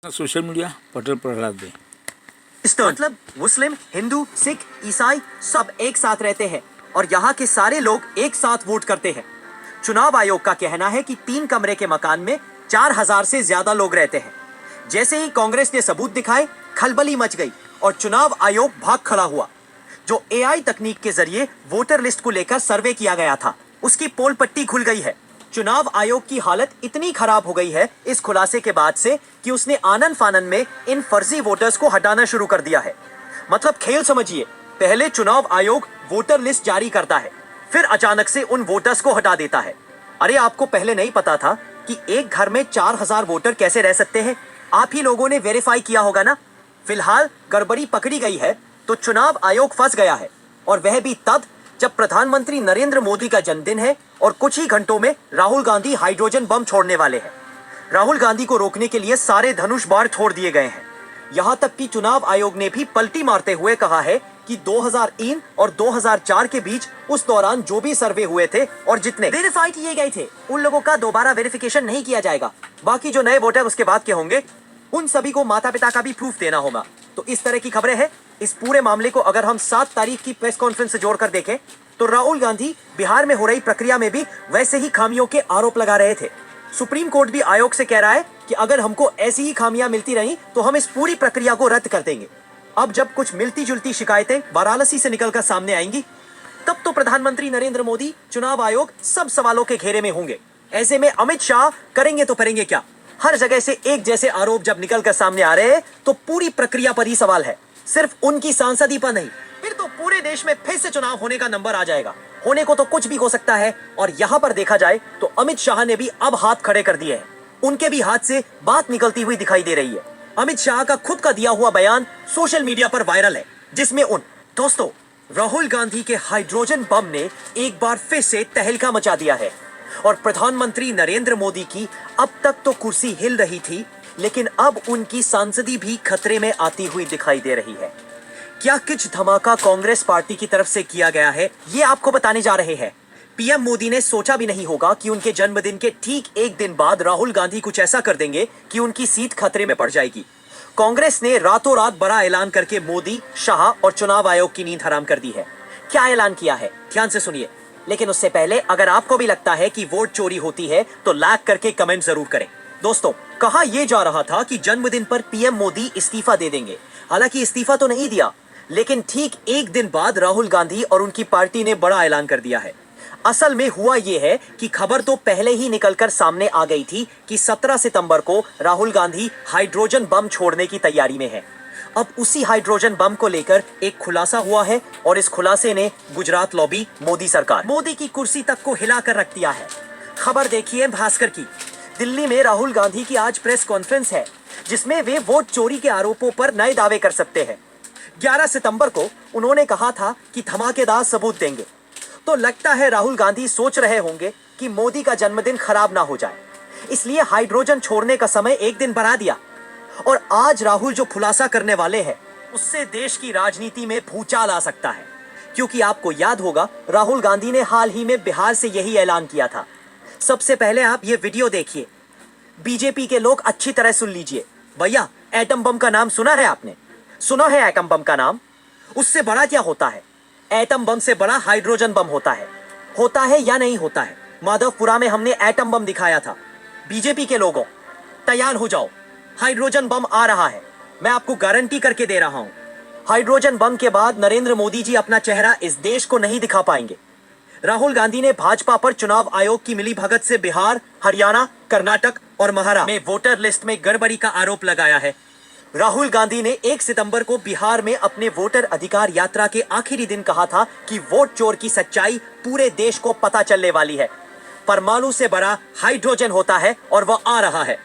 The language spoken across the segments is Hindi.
सोशल मीडिया पटेल प्रहलाद दे मतलब मुस्लिम, हिंदू, सिख, ईसाई सब एक साथ रहते हैं और यहाँ के सारे लोग एक साथ वोट करते हैं। चुनाव आयोग का कहना है कि 3 कमरे के मकान में 4000 से ज्यादा लोग रहते हैं। जैसे ही कांग्रेस ने सबूत दिखाए, खलबली मच गई और चुनाव आयोग भाग खड़ा हुआ। जो एआई तकनीक के जरिए वोटर लिस्ट को लेकर सर्वे किया गया था, उसकी पोल पट्टी खुल गई है। चुनाव आयोग की हालत इतनी खराब हो गई है इस खुलासे के बाद से कि उसने आनन फानन में इन फर्जी वोटर्स को हटाना शुरू कर दिया है। मतलब खेल समझिए, पहले चुनाव आयोग वोटर लिस्ट जारी करता है, फिर अचानक से उन वोटर्स को हटा देता है। अरे आपको पहले नहीं पता था कि एक घर में 4000 वोटर कैसे रह सकते हैं? आप ही लोगों ने वेरीफाई किया होगा ना। फिलहाल गड़बड़ी पकड़ी गई है तो चुनाव आयोग फंस गया है, और वह भी तब जब प्रधानमंत्री नरेंद्र मोदी का जन्मदिन है और कुछ ही घंटों में राहुल गांधी हाइड्रोजन बम छोड़ने वाले हैं। राहुल गांधी को रोकने के लिए सारे धनुष बाण छोड़ दिए गए हैं। यहां तक कि चुनाव आयोग ने भी पलटी मारते हुए कहा है कि 2003 और 2004 के बीच उस दौरान जो भी सर्वे हुए थे और जितने वेरीफाई किए गए थे, उन लोगों का दोबारा वेरिफिकेशन नहीं किया जाएगा। बाकी जो नए वोटर उसके बाद के होंगे, उन सभी को माता पिता का भी प्रूफ देना होगा। तो इस तरह की खबरें हैं। इस पूरे मामले को अगर हम 7 तारीख की प्रेस कॉन्फ्रेंस से जोड़कर देखें तो राहुल गांधी बिहार में हो रही प्रक्रिया में भी वैसे ही खामियों के आरोप लगा रहे थे। सुप्रीम कोर्ट भी आयोग से कह रहा है कि अगर हमको ऐसी ही खामियां मिलती रही तो हम इस पूरी प्रक्रिया को रद्द कर देंगे। अब जब कुछ मिलती जुलती शिकायतें वाराणसी से निकलकर सामने आएंगी, तब तो प्रधानमंत्री नरेंद्र मोदी, चुनाव आयोग सब सवालों के घेरे में होंगे। ऐसे में अमित शाह करेंगे तो करेंगे क्या? हर जगह से एक जैसे आरोप जब निकलकर सामने आ रहे हैं तो पूरी प्रक्रिया पर ही सवाल है, सिर्फ उनकी सांसदी पर नहीं। फिर तो पूरे देश में फिर से चुनाव होने का नंबर आ जाएगा। होने को तो कुछ भी हो सकता है। और यहाँ पर देखा जाए तो अमित शाह ने भी अब हाथ खड़े कर दिए हैं। उनके भी हाथ से बात निकलती हुई दिखाई दे रही है। अमित शाह का खुद का दिया हुआ बयान सोशल मीडिया पर वायरल है, जिसमें दोस्तों, राहुल गांधी के हाइड्रोजन बम ने एक बार फिर से तहलका मचा दिया है और प्रधानमंत्री नरेंद्र मोदी की अब तक तो कुर्सी हिल रही थी, लेकिन अब उनकी सांसदी भी खतरे में आती हुई दिखाई दे रही है। क्या कुछ धमाका कांग्रेस पार्टी की तरफ से किया गया है, ये आपको बताने जा रहे हैं। पीएम मोदी ने सोचा भी नहीं होगा कि उनके जन्मदिन के ठीक एक दिन बाद राहुल गांधी कुछ ऐसा कर देंगे कि उनकी सीट खतरे में पड़ जाएगी। कांग्रेस ने रातों रात बड़ा ऐलान करके मोदी, शाह और चुनाव आयोग की नींद हराम कर दी है। क्या ऐलान किया है, ध्यान से सुनिए। लेकिन उससे पहले अगर आपको भी लगता है कि वोट चोरी होती है तो लाइक करके कमेंट जरूर करें। दोस्तों, कहा यह जा रहा था कि जन्मदिन पर पीएम मोदी इस्तीफा दे देंगे। हालांकि इस्तीफा तो नहीं दिया, लेकिन ठीक एक दिन बाद राहुल गांधी और उनकी पार्टी ने बड़ा ऐलान कर दिया है। असल में हुआ यह है कि खबर तो पहले ही निकलकर सामने आ गई थी कि 17 सितंबर को राहुल गांधी हाइड्रोजन बम छोड़ने की तैयारी में है। अब उसी हाइड्रोजन बम को लेकर एक खुलासा हुआ है और इस खुलासे ने गुजरात लॉबी, मोदी सरकार, मोदी की कुर्सी तक को हिलाकर रख दिया है। खबर देखिए भास्कर की। दिल्ली में राहुल गांधी की आज प्रेस कॉन्फ्रेंस है, जिसमें वे वोट चोरी के आरोपों पर नए दावे कर सकते हैं। 11 सितंबर को उन्होंने कहा था कि धमाकेदार सबूत देंगे। तो लगता है राहुल गांधी सोच रहे होंगे कि मोदी का जन्मदिन खराब ना हो जाए, इसलिए हाइड्रोजन छोड़ने का समय एक दिन बढ़ा दिया। और आज राहुल जो खुलासा करने वाले हैं, उससे देश की राजनीति में भूचाल आ सकता है। क्योंकि आपको याद होगा, राहुल गांधी ने हाल ही में बिहार से यही ऐलान किया था। सबसे पहले आप ये वीडियो देखिए। बीजेपी के लोग अच्छी तरह सुन लीजिए। भैया, एटम बम का नाम सुना है आपने? सुना है एटम बम का नाम? उससे बड़ा क्या होता है? एटम बम से बड़ा हाइड्रोजन बम होता है या नहीं होता है? माधवपुरा में हमने एटम बम दिखाया था। बीजेपी के लोगों, तैयार हो जाओ, हाइड्रोजन बम आ रहा है। मैं आपको गारंटी करके दे रहा हूं, हाइड्रोजन बम के बाद नरेंद्र मोदी जी अपना चेहरा इस देश को नहीं दिखा पाएंगे। राहुल गांधी ने भाजपा पर चुनाव आयोग की मिलीभगत से बिहार, हरियाणा, कर्नाटक और महाराष्ट्र में वोटर लिस्ट में गड़बड़ी का आरोप लगाया है। राहुल गांधी ने 1 सितंबर को बिहार में अपने वोटर अधिकार यात्रा के आखिरी दिन कहा था कि वोट चोर की सच्चाई पूरे देश को पता चलने वाली है। परमाणु से बड़ा हाइड्रोजन होता है और वह आ रहा है।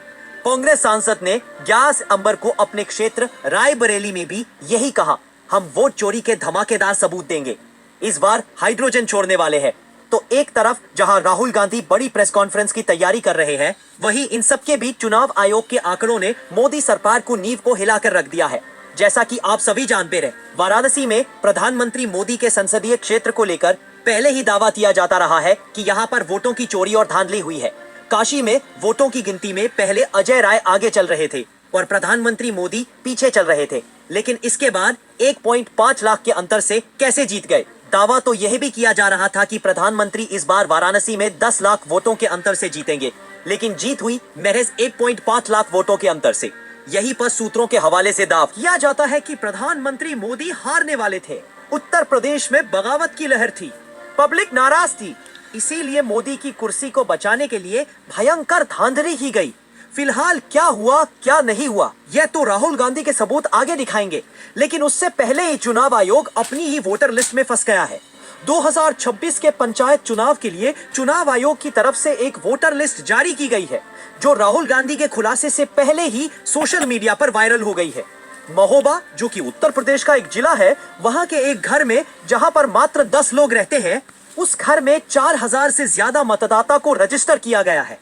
कांग्रेस सांसद ने 11 सितंबर को अपने क्षेत्र रायबरेली में भी यही कहा, हम वोट चोरी के धमाकेदार सबूत देंगे। इस बार हाइड्रोजन छोड़ने वाले हैं। तो एक तरफ जहां राहुल गांधी बड़ी प्रेस कॉन्फ्रेंस की तैयारी कर रहे हैं, वहीं इन सबके बीच चुनाव आयोग के आंकड़ों ने मोदी सरकार को नींव को हिलाकर रख दिया है। जैसा कि आप सभी जानते रहे, वाराणसी में प्रधानमंत्री मोदी के संसदीय क्षेत्र को लेकर पहले ही दावा किया जाता रहा है कि यहाँ पर वोटों की चोरी और धांधली हुई है। काशी में वोटों की गिनती में पहले अजय राय आगे चल रहे थे। और प्रधानमंत्री मोदी पीछे चल रहे थे। लेकिन इसके बाद 1.5 लाख के अंतर से कैसे जीत गए? दावा तो यह भी किया जा रहा था कि प्रधानमंत्री इस बार वाराणसी में 10 लाख वोटों के अंतर से जीतेंगे, लेकिन जीत हुई महज 1.5 लाख वोटों के अंतर से। यही पर सूत्रों के हवाले से दावा किया जाता है कि प्रधानमंत्री मोदी हारने वाले थे। उत्तर प्रदेश में बगावत की लहर थी, पब्लिक नाराज थी, इसीलिए मोदी की कुर्सी को बचाने के लिए भयंकर धांधली की गई। फिलहाल क्या हुआ क्या नहीं हुआ यह तो राहुल गांधी के सबूत आगे दिखाएंगे, लेकिन उससे पहले ही चुनाव आयोग अपनी ही वोटर लिस्ट में फंस गया है। 2026 के पंचायत चुनाव के लिए चुनाव आयोग की तरफ से एक वोटर लिस्ट जारी की गई है, जो राहुल गांधी के खुलासे से पहले ही सोशल मीडिया पर वायरल हो गई है। महोबा, जो कि उत्तर प्रदेश का एक जिला है, वहां के एक घर में जहां पर मात्र 10 लोग रहते हैं, उस घर में 4000 से ज्यादा मतदाता को रजिस्टर किया गया है।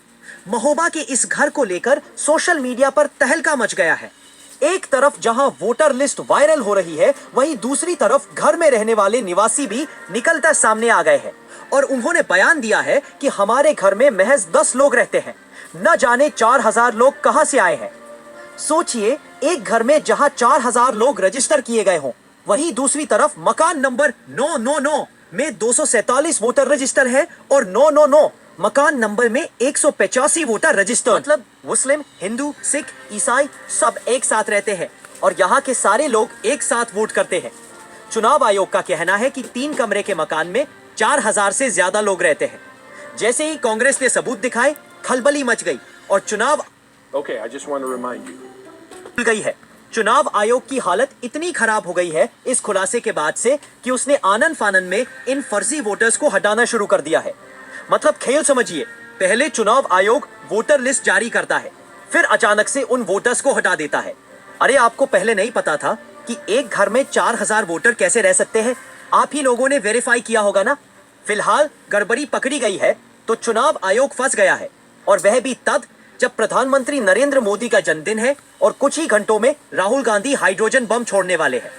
महोबा के इस घर को लेकर सोशल मीडिया पर तहलका मच गया है। एक तरफ जहां वोटर लिस्ट वायरल हो रही है, वहीं दूसरी तरफ घर में रहने वाले निवासी भी निकलकर सामने आ गए हैं और उन्होंने बयान दिया है कि हमारे घर में महज 10 लोग रहते हैं, न जाने 4000 लोग कहां से आए हैं। सोचिए, एक घर में जहां 4000 लोग रजिस्टर किए गए हों, वहीं दूसरी तरफ मकान नंबर 999 में 247 वोटर रजिस्टर है और 999 मकान नंबर में 185 वोटर रजिस्टर। मतलब मुस्लिम, हिंदू, सिख, ईसाई सब एक साथ रहते हैं और यहाँ के सारे लोग एक साथ वोट करते हैं। चुनाव आयोग का कहना है कि 3 कमरे के मकान में 4000 से ज्यादा लोग रहते हैं। जैसे ही कांग्रेस ने सबूत दिखाए, खलबली मच गई और चुनाव गई है। चुनाव आयोग की हालत इतनी खराब हो गई है इस खुलासे के बाद से कि उसने आनन फानन में इन फर्जी वोटर्स को हटाना शुरू कर दिया है। मतलब खेल समझिए, पहले चुनाव आयोग वोटर लिस्ट जारी करता है, फिर अचानक से उन वोटर्स को हटा देता है। अरे आपको पहले नहीं पता था कि एक घर में 4000 वोटर कैसे रह सकते हैं? आप ही लोगों ने वेरीफाई किया होगा ना। फिलहाल गड़बड़ी पकड़ी गई है तो चुनाव आयोग फंस गया है, और वह भी तब जब प्रधानमंत्री नरेंद्र मोदी का जन्मदिन है और कुछ ही घंटों में राहुल गांधी हाइड्रोजन बम छोड़ने वाले हैं।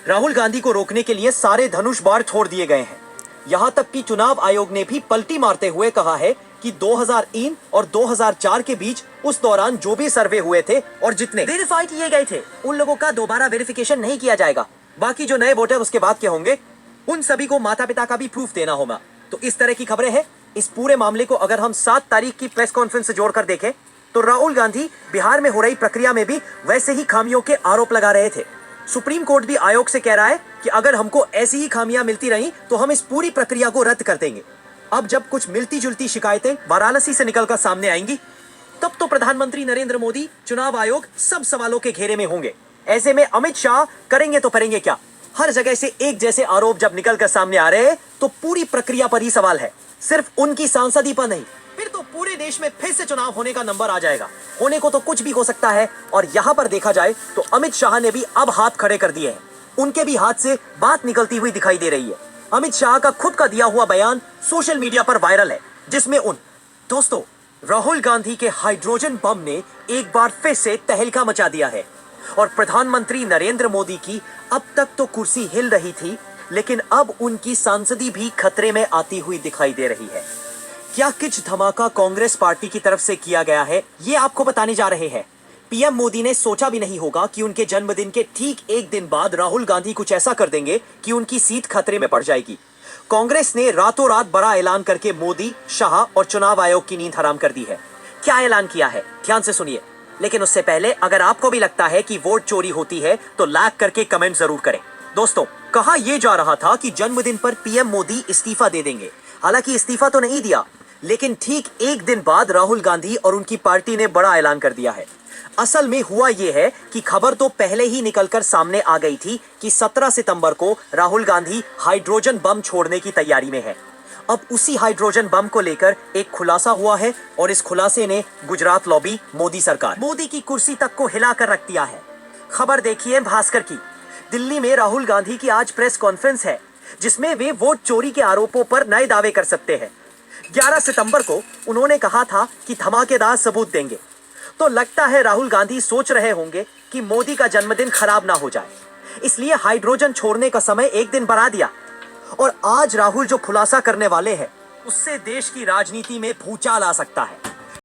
राहुल गांधी को रोकने के लिए सारे धनुष बाण छोड़ दिए गए हैं। यहाँ तक कि चुनाव आयोग ने भी पलटी मारते हुए कहा है कि 2003 और 2004 के बीच उस दौरान जो भी सर्वे हुए थे और जितने वेरीफाई किए गए थे, उन लोगों का दोबारा वेरिफिकेशन नहीं किया जाएगा। बाकी जो नए वोटर उसके बाद के होंगे, उन सभी को माता पिता का भी प्रूफ देना होगा। तो इस तरह की खबरें हैं। इस पूरे मामले को अगर हम 7 तारीख की प्रेस कॉन्फ्रेंस से जोड़कर देखें तो राहुल गांधी बिहार में हो रही प्रक्रिया में भी वैसे ही खामियों के आरोप लगा रहे थे। सुप्रीम कोर्ट भी आयोग से कह रहा है कि अगर हमको ऐसी ही खामियां मिलती रही तो हम इस पूरी प्रक्रिया को रद्द कर देंगे। अब जब कुछ मिलती जुलती शिकायतें वाराणसी से निकलकर सामने आएंगी, तब तो प्रधानमंत्री नरेंद्र मोदी, चुनाव आयोग सब सवालों के घेरे में होंगे। ऐसे में अमित शाह करेंगे तो करेंगे क्या? हर जगह से एक जैसे आरोप जब निकलकर सामने आ रहे हैं तो पूरी प्रक्रिया पर ही सवाल है, सिर्फ उनकी सांसदी पर नहीं। फिर तो पूरे देश में फिर से चुनाव होने का नंबर आ जाएगा। होने को तो कुछ भी हो सकता है। और यहाँ पर देखा जाए तो अमित शाह ने भी अब हाथ खड़े कर दिए हैं। उनके भी हाथ से बात निकलती हुई दिखाई दे रही है। अमित शाह का खुद का दिया हुआ बयान सोशल मीडिया पर वायरल है, जिसमें दोस्तों, राहुल गांधी के हाइड्रोजन बम ने एक बार फिर से तहलका मचा दिया है और प्रधानमंत्री नरेंद्र मोदी की अब तक तो कुर्सी हिल रही थी, लेकिन अब उनकी सांसदी भी खतरे में आती हुई दिखाई दे रही है। क्या किच धमाका कांग्रेस पार्टी की तरफ से किया गया है, ये आपको बताने जा रहे हैं। पीएम मोदी ने सोचा भी नहीं होगा कि उनके जन्मदिन के ठीक एक दिन बाद राहुल गांधी कुछ ऐसा कर देंगे कि उनकी सीट खतरे में पड़ जाएगी। कांग्रेस ने रातों रात बड़ा ऐलान करके मोदी, शाह और चुनाव आयोग की नींद हराम कर दी है। क्या ऐलान किया है, ध्यान से सुनिए। लेकिन उससे पहले अगर आपको भी लगता है कि वोट चोरी होती है तो लाइक करके कमेंट जरूर करें। दोस्तों, कहा यह जा रहा था कि जन्मदिन पर पीएम मोदी इस्तीफा दे देंगे। हालांकि इस्तीफा तो नहीं दिया, लेकिन ठीक एक दिन बाद राहुल गांधी और उनकी पार्टी ने बड़ा ऐलान कर दिया है। असल में हुआ यह है कि खबर तो पहले ही निकलकर सामने आ गई थी कि 17 सितंबर को राहुल गांधी हाइड्रोजन बम छोड़ने की तैयारी में है। अब उसी हाइड्रोजन बम को लेकर एक खुलासा हुआ है और इस खुलासे ने गुजरात लॉबी, मोदी सरकार, मोदी की कुर्सी तक को हिलाकर रख दिया है। खबर देखिए भास्कर की। दिल्ली में राहुल गांधी की आज प्रेस कॉन्फ्रेंस है, जिसमें वे वोट चोरी के आरोपों पर नए दावे कर सकते हैं। 11 सितंबर को उन्होंने कहा था कि धमाकेदार सबूत देंगे। तो लगता है राहुल गांधी सोच रहे होंगे कि मोदी का जन्मदिन खराब ना हो जाए, इसलिए हाइड्रोजन छोड़ने का समय एक दिन बढ़ा दिया। और आज राहुल जो खुलासा करने वाले हैं, उससे देश की राजनीति में भूचाल आ सकता है।